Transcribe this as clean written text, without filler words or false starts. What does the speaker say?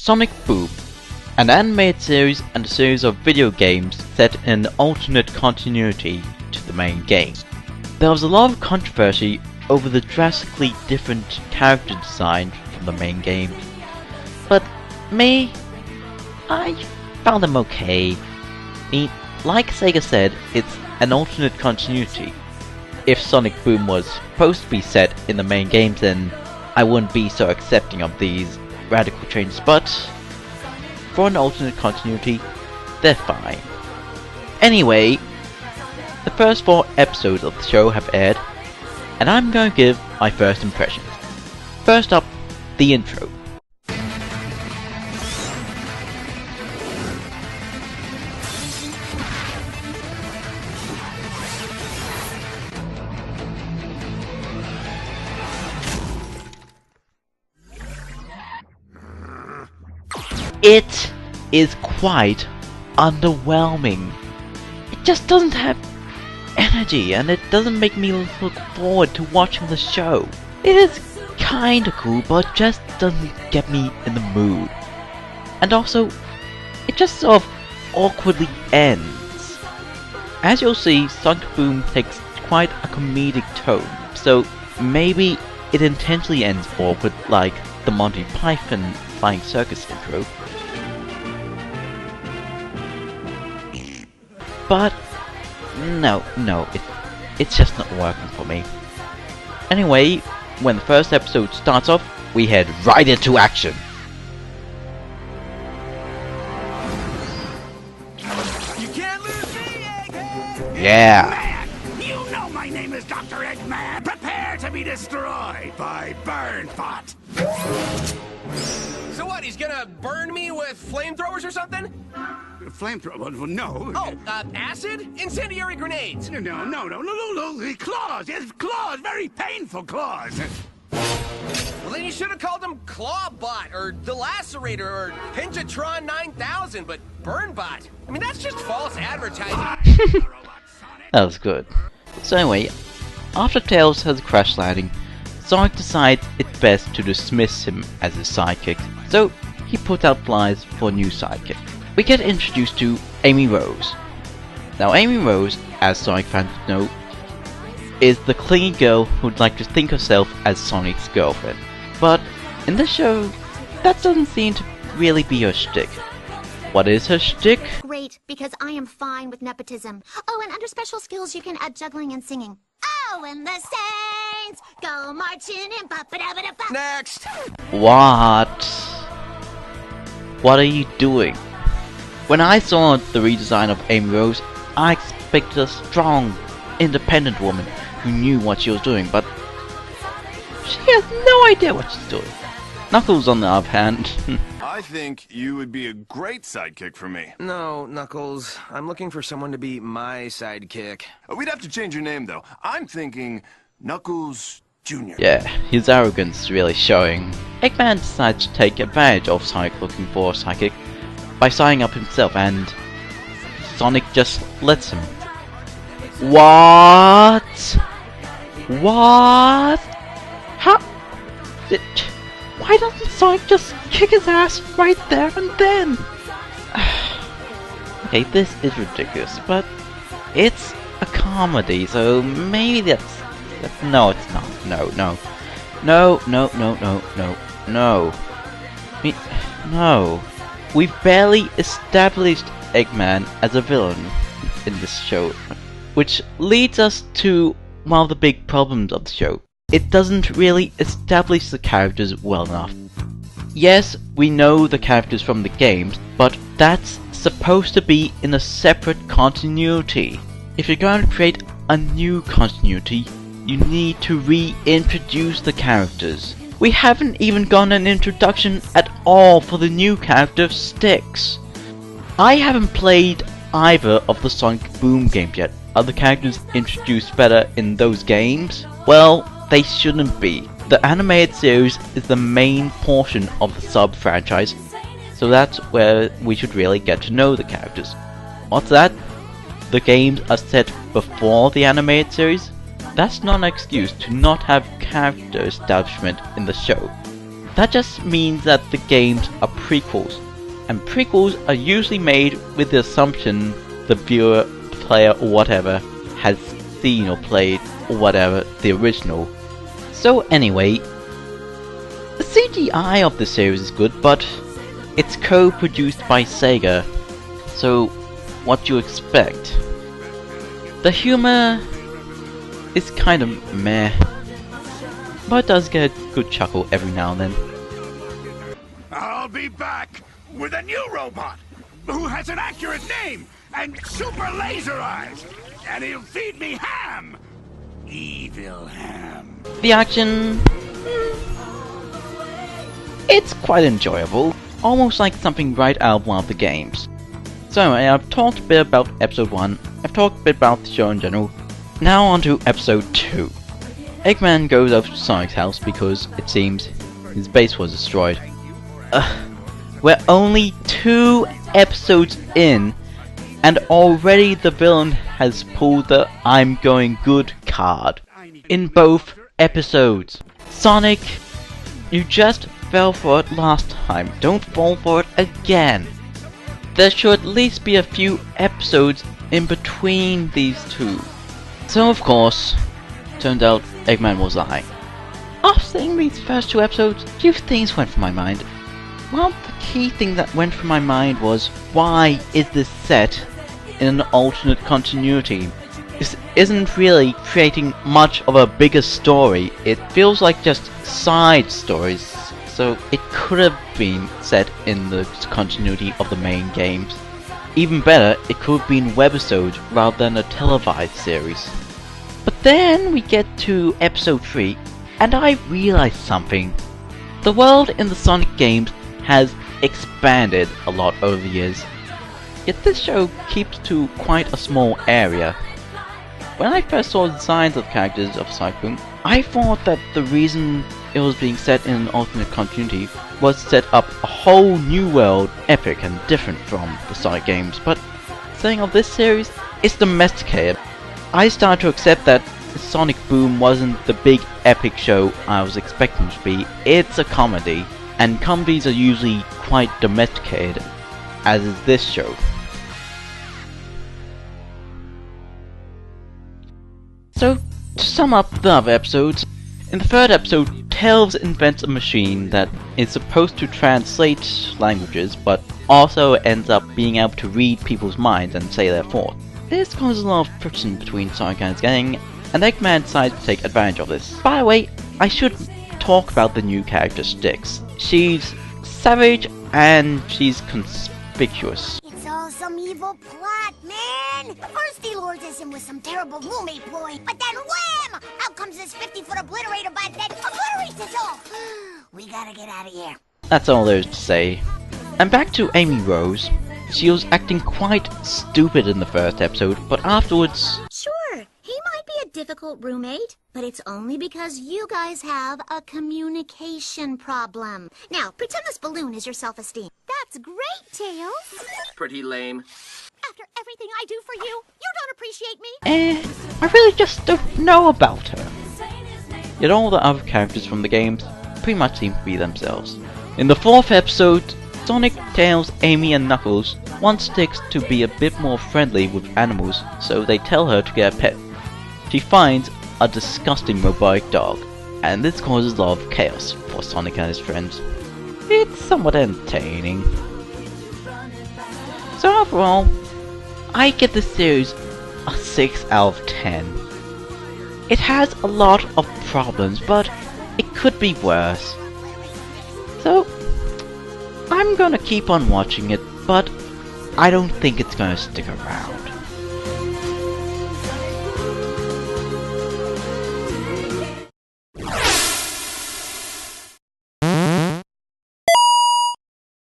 Sonic Boom, an animated series and a series of video games set in alternate continuity to the main game. There was a lot of controversy over the drastically different character design from the main game, but I found them okay. Like Sega said, it's an alternate continuity. If Sonic Boom was supposed to be set in the main games, then I wouldn't be so accepting of these radical changes, but for an alternate continuity, they're fine. Anyway, the first 4 episodes of the show have aired, and I'm going to give my first impressions. First up, the intro. It is quite underwhelming. It just doesn't have energy, and it doesn't make me look forward to watching the show. It is kinda cool, but just doesn't get me in the mood. And also, it just sort of awkwardly ends. As you'll see, Sonic Boom takes quite a comedic tone, so maybe it intentionally ends awkward like the Monty Python Flying Circus intro. But no, it's just not working for me. Anyway, when the first episode starts off, we head right into action. You can't lose me, Egghead! Yeah. You know my name is Dr. Eggman. Prepare to be destroyed by Burnbot. So what, he's gonna burn me with flamethrowers or something? Flamethrower? No. Oh, acid? Incendiary grenades? No. The claws. Yes, claws. Very painful claws. Well, then you should have called him Clawbot, or Delacerator, or Pinjatron 9000, but Burnbot. I mean, that's just false advertising. That was good. So anyway, after Tails has a crash landing, Sonic decides it's best to dismiss him as his sidekick, so he puts out flyers for a new sidekick. We get introduced to Amy Rose. Now Amy Rose, as Sonic fans know, is the clingy girl who'd like to think herself as Sonic's girlfriend. But in this show, that doesn't seem to really be her shtick. What is her shtick? Great, because I am fine with nepotism. Oh, and under special skills you can add juggling and singing. Oh, and the Saints go marching in. Ba-ba-da-ba-da-ba. Next! What are you doing? When I saw the redesign of Amy Rose, I expected a strong, independent woman who knew what she was doing, but she has no idea what she's doing. Knuckles, on the other hand, I think you would be a great sidekick for me. No, Knuckles. I'm looking for someone to be my sidekick. We'd have to change your name, though. I'm thinking Knuckles Jr. yeah, his arrogance is really showing. Eggman decides to take advantage of Sonic looking for a sidekick by signing up himself, and Sonic just lets him. What? How? Why doesn't Sonic just kick his ass right there and then? Okay, this is ridiculous, but it's a comedy, so maybe that's... No, it's not. No. We've barely established Eggman as a villain in this show, which leads us to one of the big problems of the show. It doesn't really establish the characters well enough. Yes, we know the characters from the games, but that's supposed to be in a separate continuity. If you're going to create a new continuity, you need to reintroduce the characters. We haven't even gotten an introduction at all for the new character Styx. I haven't played either of the Sonic Boom games yet. Are the characters introduced better in those games? Well, they shouldn't be. The animated series is the main portion of the sub-franchise, so that's where we should really get to know the characters. What's that? The games are set before the animated series? That's not an excuse to not have character establishment in the show. That just means that the games are prequels, and prequels are usually made with the assumption the viewer, player, or whatever has seen or played or whatever the original. So anyway, the CGI of the series is good, but it's co-produced by Sega, so what do you expect? The humor is kind of meh, but it does get a good chuckle every now and then. I'll be back with a new robot who has an accurate name and super laser eyes, and he'll feed me ham. Evil ham. The action... it's quite enjoyable, almost like something right out of one of the games. So I've talked a bit about episode 1, I've talked a bit about the show in general, now on to episode 2. Eggman goes over to Sonic's house because, it seems, his base was destroyed. We're only 2 episodes in, and already the villain has pulled the I'm going good card. In both episodes. Sonic, you just fell for it last time, don't fall for it again. There should at least be a few episodes in between these two. So of course, turned out Eggman was lying. After seeing these first 2 episodes, a few things went through my mind. Well, the key thing that went through my mind was, why is this set in an alternate continuity? This isn't really creating much of a bigger story, it feels like just side stories, so it could have been set in the continuity of the main games. Even better, it could have been webisodes rather than a televised series. But then we get to episode 3, and I realized something. The world in the Sonic games has expanded a lot over the years, yet this show keeps to quite a small area. When I first saw the designs of characters of Sonic Boom, I thought that the reason it was being set in an alternate continuity was to set up a whole new world, epic and different from the Sonic games, but saying of this series, it's domesticated. I started to accept that Sonic Boom wasn't the big epic show I was expecting it to be. It's a comedy, and comedies are usually quite domesticated, as is this show. So, to sum up the other episodes, in the third episode, Tails invents a machine that is supposed to translate languages, but also ends up being able to read people's minds and say their thoughts. This causes a lot of friction between Sonic and his gang, and Eggman decides to take advantage of this. By the way, I should talk about the new character Styx. She's savage and she's conspicuous. It's all some evil plot, man! First he lures us in with some terrible roommate ploy, but then wham! Out comes this 50-foot obliterator bot that obliterates us all! We gotta get out of here. That's all there is to say. And back to Amy Rose. She was acting quite stupid in the first episode, but afterwards... Sure, he might be a difficult roommate, but it's only because you guys have a communication problem. Now, pretend this balloon is your self-esteem. That's great, Tails! Pretty lame. After everything I do for you, you don't appreciate me? I really just don't know about her. Yet all the other characters from the games pretty much seem to be themselves. In the fourth episode, Sonic, Tails, Amy and Knuckles want Styx to be a bit more friendly with animals, so they tell her to get a pet. She finds a disgusting robotic dog, and this causes a lot of chaos for Sonic and his friends. It's somewhat entertaining. So overall, I give this series a 6 out of 10. It has a lot of problems, but it could be worse. So, I'm gonna keep on watching it, but I don't think it's gonna stick around.